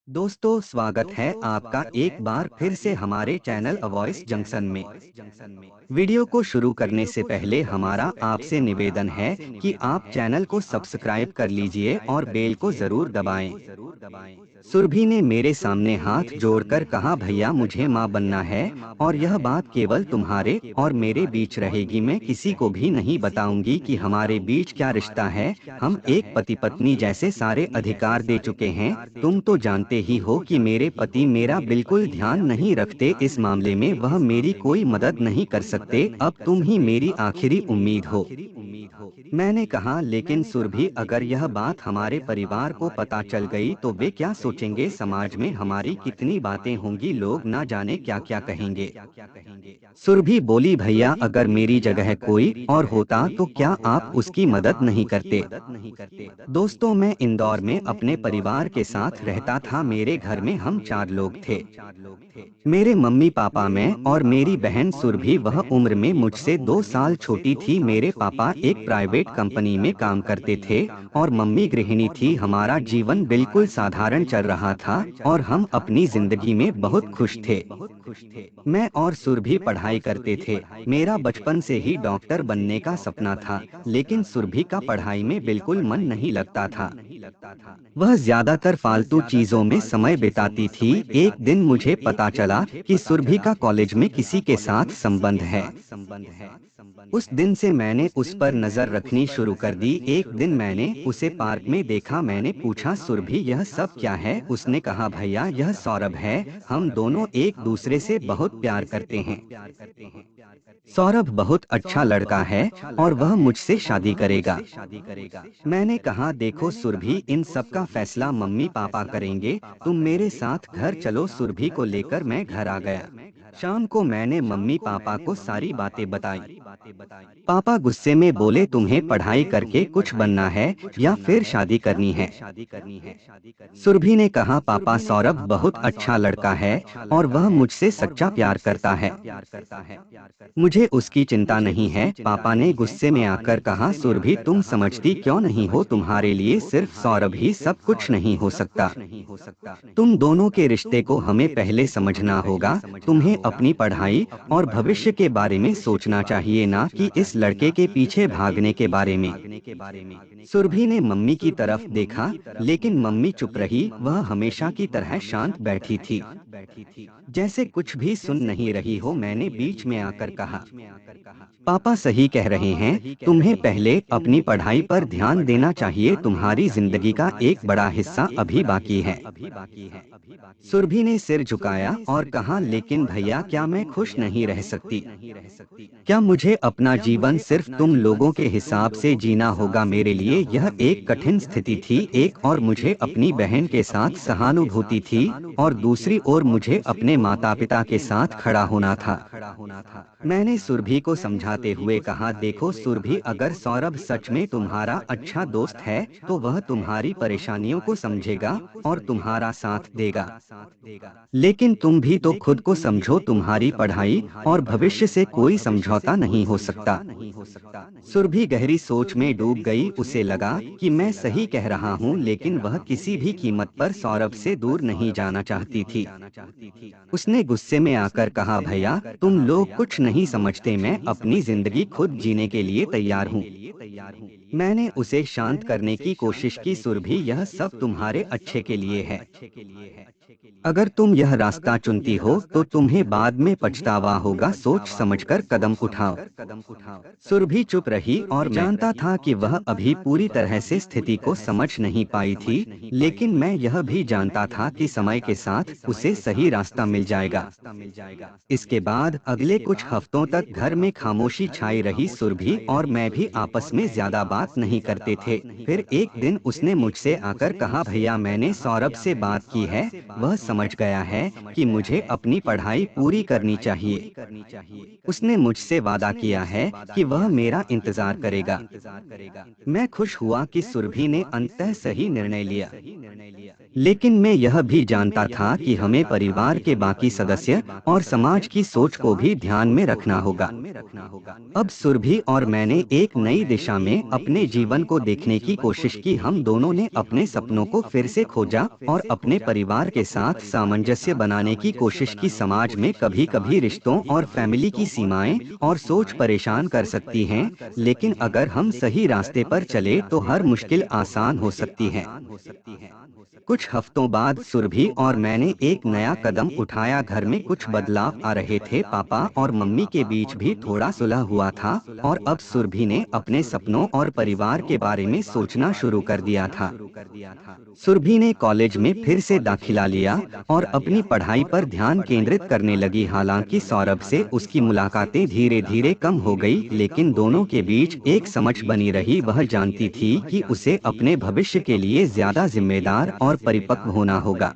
दोस्तों, स्वागत है आपका एक बार फिर से हमारे चैनल अ वॉइस जंक्शन में। वीडियो को शुरू करने से पहले हमारा आपसे निवेदन है कि आप चैनल को सब्सक्राइब कर लीजिए और बेल को जरूर दबाएं। सुरभि ने मेरे सामने हाथ जोड़कर कहा, भैया मुझे माँ बनना है और यह बात केवल तुम्हारे और मेरे बीच रहेगी। मैं किसी को भी नहीं बताऊंगी कि हमारे बीच क्या रिश्ता है। हम एक पति पत्नी जैसे सारे अधिकार दे चुके हैं। तुम तो जानते ही हो कि मेरे पति मेरा बिल्कुल ध्यान नहीं रखते इस मामले में, वह मेरी कोई मदद नहीं कर सकते। अब तुम ही मेरी आखिरी उम्मीद हो। मैंने कहा, लेकिन सुरभि, अगर यह बात हमारे परिवार को पता चल गई तो वे क्या सोचेंगे? समाज में हमारी कितनी बातें होंगी, लोग ना जाने क्या क्या कहेंगे। सुरभि बोली, भैया अगर मेरी जगह कोई और होता तो क्या आप उसकी मदद नहीं करते? दोस्तों, मैं इंदौर में अपने परिवार के साथ रहता था। मेरे घर में हम 4 लोग थे। मेरे मम्मी पापा, मैं और मेरी बहन सुरभि। वह उम्र में मुझसे 2 साल छोटी थी। मेरे पापा एक प्राइवेट कंपनी में काम करते थे और मम्मी गृहिणी थी। हमारा जीवन बिल्कुल साधारण चल रहा था और हम अपनी जिंदगी में बहुत खुश थे। मैं और सुरभि पढ़ाई करते थे। मेरा बचपन से ही डॉक्टर बनने का सपना था, लेकिन सुरभि का पढ़ाई में बिल्कुल मन नहीं लगता था। वह ज्यादातर फालतू चीजों में समय बिताती थी। एक दिन मुझे पता चला कि सुरभि का कॉलेज में किसी के साथ संबंध है। उस दिन से मैंने उस पर नजर रखनी शुरू कर दी। एक दिन मैंने उसे पार्क में देखा। मैंने पूछा, सुरभि यह सब क्या है? उसने कहा, भैया यह सौरभ है, हम दोनों एक दूसरे से बहुत प्यार करते हैं। सौरभ बहुत अच्छा लड़का है और वह मुझसे शादी करेगा। मैंने कहा, देखो सुरभि, इन सब का फैसला मम्मी पापा करेंगे, तुम मेरे साथ घर चलो। सुरभि को लेकर मैं घर आ गया। शाम को मैंने मम्मी पापा को सारी बातें बताई। पापा गुस्से में बोले, तुम्हें पढ़ाई करके कुछ बनना है या फिर शादी करनी है? सुरभि ने कहा, पापा सौरभ बहुत अच्छा लड़का है और वह मुझसे सच्चा प्यार करता है, मुझे उसकी चिंता नहीं है। पापा ने गुस्से में आकर कहा, सुरभि तुम समझती क्यों नहीं हो? तुम्हारे लिए सिर्फ सौरभ ही सब कुछ नहीं हो सकता। तुम दोनों के रिश्ते को हमें पहले समझना होगा। तुम्हें अपनी पढ़ाई और भविष्य के बारे में सोचना चाहिए, ना कि इस लड़के के पीछे भागने के बारे में। सुरभि ने मम्मी की तरफ देखा, लेकिन मम्मी चुप रही। वह हमेशा की तरह शांत बैठी थी, जैसे कुछ भी सुन नहीं रही हो। मैंने बीच में आकर कहा, पापा सही कह रहे हैं, तुम्हें पहले अपनी पढ़ाई पर ध्यान देना चाहिए। तुम्हारी जिंदगी का एक बड़ा हिस्सा अभी बाकी है। सुरभि ने सिर झुकाया और कहा, लेकिन भैया क्या मैं खुश नहीं रह सकती? क्या मुझे अपना जीवन सिर्फ तुम लोगों के हिसाब से जीना होगा? मेरे लिए यह एक कठिन स्थिति थी। एक और मुझे अपनी बहन के साथ सहानुभूति थी और दूसरी ओर मुझे अपने माता पिता के साथ खड़ा होना था। मैंने सुरभि को समझाते हुए कहा, देखो सुरभि, अगर सौरभ सच में तुम्हारा अच्छा दोस्त है तो वह तुम्हारी परेशानियों को समझेगा और तुम्हारा साथ देगा। लेकिन तुम भी तो खुद को समझो, तुम्हारी पढ़ाई और भविष्य से कोई समझौता नहीं हो सकता। सुरभि गहरी सोच में डूब गई। उसे लगा कि मैं सही कह रहा हूँ, लेकिन वह किसी भी कीमत पर सौरभ से दूर नहीं जाना चाहती थी। उसने गुस्से में आकर कहा, भैया तुम लोग कुछ नहीं समझते, मैं अपनी जिंदगी खुद जीने के लिए तैयार हूँ। मैंने उसे शांत करने की कोशिश की, सुरभि यह सब तुम्हारे अच्छे के लिए है। अगर तुम यह रास्ता चुनती हो तो तुम्हें बाद में पछतावा होगा। सोच समझकर कदम उठाओ। सुरभि चुप रही और जानता था कि वह अभी पूरी तरह से स्थिति को समझ नहीं पाई थी, लेकिन मैं यह भी जानता था कि समय के साथ उसे सही रास्ता मिल जाएगा। इसके बाद अगले कुछ हफ्तों तक घर में खामोशी छाई रही। सुरभि और मैं भी आपस में ज्यादा बात नहीं करते थे। फिर एक दिन उसने मुझसे आकर कहा, भैया मैंने सौरभ से बात की है, वह समझ गया है कि मुझे अपनी पढ़ाई पूरी करनी चाहिए। उसने मुझसे वादा किया है कि वह मेरा इंतजार करेगा। मैं खुश हुआ कि सुरभि ने अंततः सही निर्णय लिया। लेकिन मैं यह भी जानता था कि हमें परिवार के बाकी सदस्य और समाज की सोच को भी ध्यान में रखना होगा। अब सुरभि और मैंने एक नई दिशा में अपने जीवन को देखने की कोशिश की। हम दोनों ने अपने सपनों को फिर से खोजा और अपने परिवार के साथ सामंजस्य बनाने की कोशिश की। समाज में कभी कभी रिश्तों और फैमिली की सीमाएं और सोच परेशान कर सकती हैं, लेकिन अगर हम सही रास्ते पर चले तो हर मुश्किल आसान हो सकती है। कुछ हफ्तों बाद सुरभि और मैंने एक नया कदम उठाया। घर में कुछ बदलाव आ रहे थे। पापा और मम्मी के बीच भी थोड़ा सुलह हुआ था और अब सुरभि ने अपने सपनों और परिवार के बारे में सोचना शुरू कर दिया था। सुरभि ने कॉलेज में फिर से दाखिला लिया और अपनी पढ़ाई पर ध्यान केंद्रित करने लगी। हालांकि सौरभ से उसकी मुलाकातें धीरे धीरे कम हो गई, लेकिन दोनों के बीच एक समझ बनी रही। वह जानती थी कि उसे अपने भविष्य के लिए ज्यादा जिम्मेदार और परिपक्व होना होगा।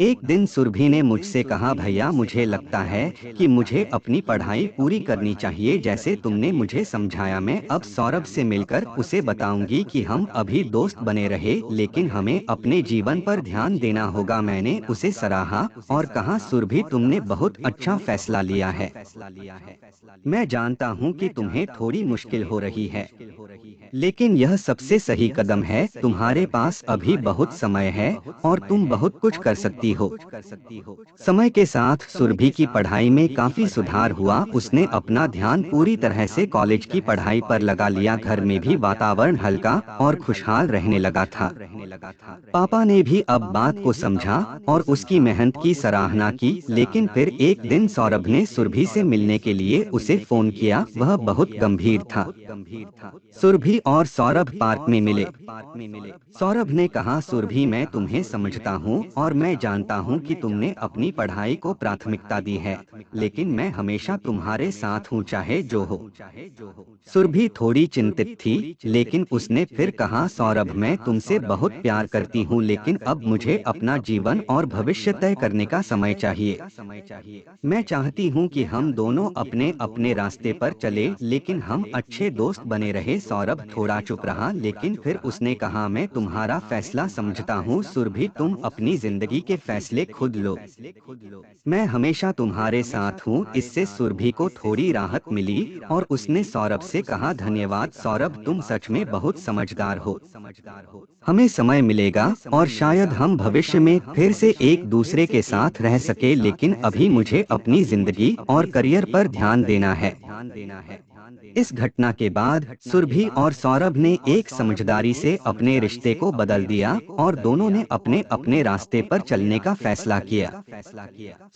एक दिन सुरभि ने मुझसे कहा, भैया मुझे लगता है कि मुझे अपनी पढ़ाई पूरी करनी चाहिए जैसे तुमने मुझे समझाया। मैं अब सौरभ से मिलकर उसे बताऊंगी कि हम अभी दोस्त बने रहे, लेकिन हमें अपने जीवन पर ध्यान देना होगा। मैंने उसे सराहा और कहा, सुरभि तुमने बहुत अच्छा फैसला लिया है। मैं जानता हूँ कि तुम्हें थोड़ी मुश्किल हो रही है, लेकिन यह सबसे सही कदम है। तुम्हारे पास अभी बहुत समय है और तुम बहुत कुछ कर सकती हो। समय के साथ सुरभि की पढ़ाई में काफी सुधार हुआ। उसने अपना ध्यान पूरी तरह से कॉलेज की पढ़ाई पर लगा लिया। घर में भी वातावरण हल्का और खुशहाल रहने लगा था। पापा ने भी अब बात को समझा और उसकी मेहनत की सराहना की। लेकिन फिर एक दिन सौरभ ने सुरभि से मिलने के लिए उसे फोन किया। वह बहुत गंभीर था। सुरभि और सौरभ पार्क में मिले। सौरभ ने कहा, सुरभि मैं तुम्हें समझता हूँ और मैं जानता हूँ कि तुमने अपनी पढ़ाई को प्राथमिकता दी है, लेकिन मैं हमेशा तुम्हारे साथ हूँ चाहे जो हो। सुरभि थोड़ी चिंतित थी, लेकिन उसने फिर कहा, सौरभ मैं तुमसे बहुत प्यार करती हूँ, लेकिन अब मुझे अपना जीवन और भविष्य तय करने का समय चाहिए। मैं चाहती हूँ कि हम दोनों अपने अपने रास्ते पर चले, लेकिन हम अच्छे दोस्त बने रहे। सौरभ थोड़ा चुप रहा, लेकिन फिर उसने कहा, मैं तुम्हारा फैसला समझता हूँ सुरभि, तुम अपनी जिंदगी के फैसले खुद लो। मैं हमेशा तुम्हारे साथ हूँ। इससे सुरभि को थोड़ी राहत मिली और उसने सौरभ से कहा, धन्यवाद सौरभ, तुम सच में बहुत समझदार हो। हमें समय मिलेगा और शायद हम भविष्य में फिर से एक दूसरे के साथ रह सके, लेकिन अभी मुझे अपनी जिंदगी और करियर पर ध्यान देना है। इस घटना के बाद सुरभि और सौरभ ने एक समझदारी से अपने रिश्ते को बदल दिया और दोनों ने अपने अपने रास्ते पर चलने का फैसला किया।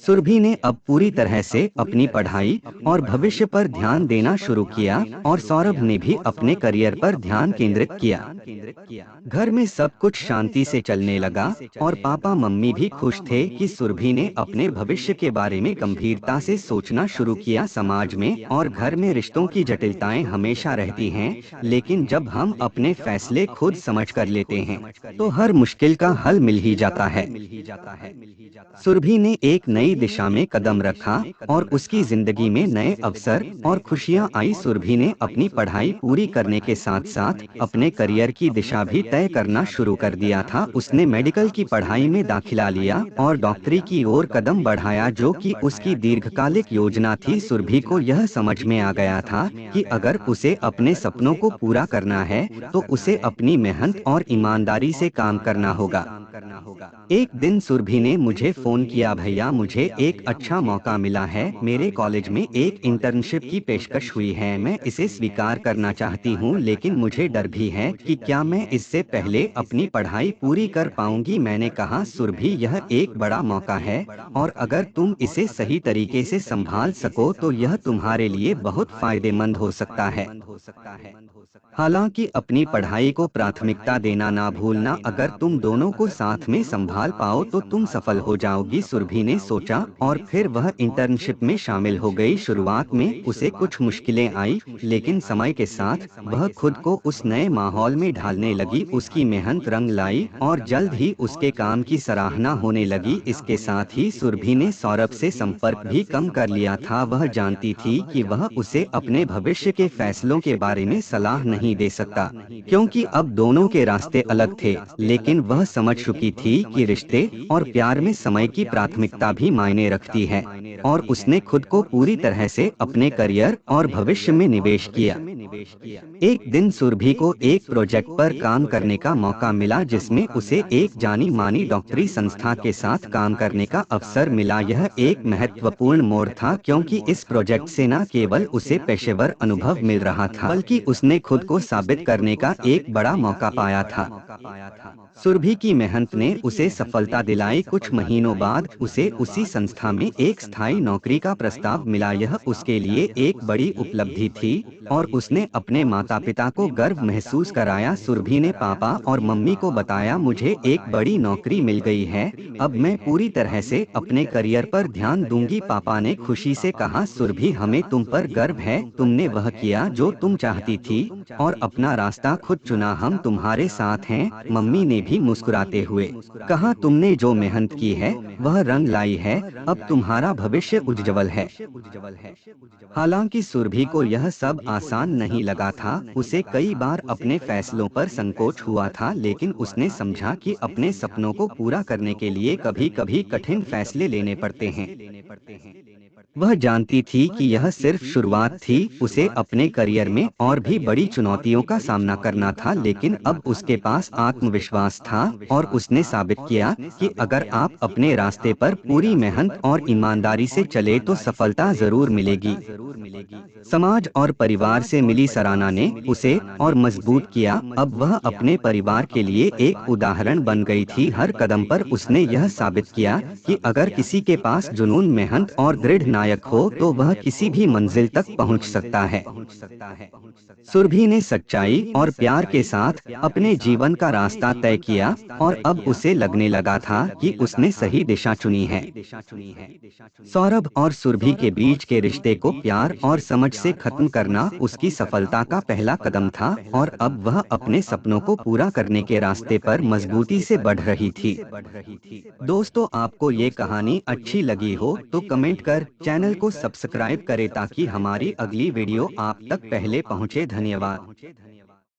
सुरभि ने अब पूरी तरह से अपनी पढ़ाई और भविष्य पर ध्यान देना शुरू किया और सौरभ ने भी अपने करियर पर ध्यान केंद्रित किया। घर में सब कुछ शांति से चलने लगा और पापा मम्मी भी खुश थे कि सुरभि ने अपने भविष्य के बारे में गंभीरता से सोचना शुरू किया। समाज में और घर में रिश्तों की जटिलताएं हमेशा रहती हैं, लेकिन जब हम अपने फैसले खुद समझ कर लेते हैं तो हर मुश्किल का हल मिल ही जाता है। सुरभि ने एक नई दिशा में कदम रखा और उसकी जिंदगी में नए अवसर और खुशियां आई। सुरभि ने अपनी पढ़ाई पूरी करने के साथ साथ अपने करियर की दिशा भी तय करना शुरू कर दिया था। उसने मेडिकल की पढ़ाई में दाखिला लिया और डॉक्टरी की ओर कदम बढ़ाया, जो कि उसकी दीर्घकालिक योजना थी। सुरभि को यह समझ में आ गया था कि अगर उसे अपने सपनों को पूरा करना है तो उसे अपनी मेहनत और ईमानदारी से काम करना होगा। एक दिन सुरभि ने मुझे फोन किया, भैया मुझे एक अच्छा मौका मिला है। मेरे कॉलेज में एक इंटर्नशिप की पेशकश हुई है। मैं इसे स्वीकार करना चाहती हूँ, लेकिन मुझे डर भी है कि क्या मैं इससे पहले अपनी पढ़ाई पूरी कर पाऊंगी। मैंने कहा, सुरभि यह एक बड़ा मौका है और अगर तुम इसे सही तरीके से संभाल सको तो यह तुम्हारे लिए बहुत फायदेमंद हो सकता है। हालांकि अपनी पढ़ाई को प्राथमिकता देना ना भूलना। अगर तुम दोनों को साथ में संभाल पाओ तो तुम सफल हो जाओगी। सुरभि ने सोचा और फिर वह इंटर्नशिप में शामिल हो गई। शुरुआत में उसे कुछ मुश्किलें आई, लेकिन समय के साथ वह खुद को उस नए माहौल में ढालने लगी। उसकी मेहनत रंग लाई और जल्द ही उसके काम की सराहना होने लगी। इसके साथ ही सुरभि ने सौरभ से संपर्क भी कम कर लिया था। वह जानती थी कि वह उसे अपने भविष्य के फैसलों के बारे में सलाह नहीं दे सकता, क्योंकि अब दोनों के रास्ते अलग थे, लेकिन वह समझ चुकी थी कि रिश्ते और प्यार में समय की प्राथमिकता भी मायने रखती है, और उसने खुद को पूरी तरह से अपने करियर और भविष्य में निवेश किया। एक दिन सुरभि को एक प्रोजेक्ट पर काम करने का मौका मिला जिसमें उसे एक जानी मानी डॉक्टरी संस्था के साथ काम करने का अवसर मिला। यह एक महत्वपूर्ण मोड़ था क्योंकि इस प्रोजेक्ट से न केवल उसे पेशेवर अनुभव मिल रहा था, बल्कि उसने खुद को साबित करने का एक बड़ा मौका पाया था। सुरभि की मेहनत ने उसे सफलता दिलाई। कुछ महीनों बाद उसे उसी संस्था में एक स्थायी नौकरी का प्रस्ताव मिला। यह उसके लिए एक बड़ी उपलब्धि थी और उसने अपने माता पिता को गर्व महसूस कराया। सुरभि ने पापा और मम्मी को बताया, मुझे एक बड़ी नौकरी मिल गई है, अब मैं पूरी तरह से अपने करियर पर ध्यान दूंगी। पापा ने खुशी से कहा, सुरभि, हमें तुम पर गर्व है, तुमने वह किया जो तुम चाहती थी और अपना रास्ता खुद चुना, हम तुम्हारे साथ हैं। मम्मी ने भी मुस्कुराते हुए कहा, तुमने जो मेहनत की है वह रंग लाई है, अब तुम्हारा भविष्य उज्जवल है। हालांकि सुरभि को यह सब आसान नहीं लगा था, उसे कई बार अपने फैसलों पर संकोच हुआ था, लेकिन उसने समझा कि अपने सपनों को पूरा करने के लिए कभी-कभी कठिन फैसले लेने पड़ते हैं। वह जानती थी कि यह सिर्फ शुरुआत थी, उसे अपने करियर में और भी बड़ी चुनौतियों का सामना करना था, लेकिन अब उसके पास आत्मविश्वास था और उसने साबित किया कि अगर आप अपने रास्ते पर पूरी मेहनत और ईमानदारी से चले तो सफलता जरूर मिलेगी। समाज और परिवार से मिली सराहना ने उसे और मजबूत किया। अब वह अपने परिवार के लिए एक उदाहरण बन गई थी। हर कदम पर उसने यह साबित किया कि अगर किसी के पास जुनून, मेहनत और दृढ़ नायक हो तो वह किसी भी मंजिल तक पहुंच सकता है। सुरभि ने सच्चाई और प्यार के साथ अपने जीवन का रास्ता तय किया और अब उसे लगने लगा था कि उसने सही दिशा चुनी है। सौरभ और सुरभि के बीच के रिश्ते को प्यार और समझ से खत्म करना उसकी सफलता का पहला कदम था और अब वह अपने सपनों को पूरा करने के रास्ते पर मजबूती से बढ़ रही थी। दोस्तों, आपको ये कहानी अच्छी लगी हो तो कमेंट कर चैनल को सब्सक्राइब करें ताकि हमारी अगली वीडियो आप तक पहले पहुंचे। धन्यवाद।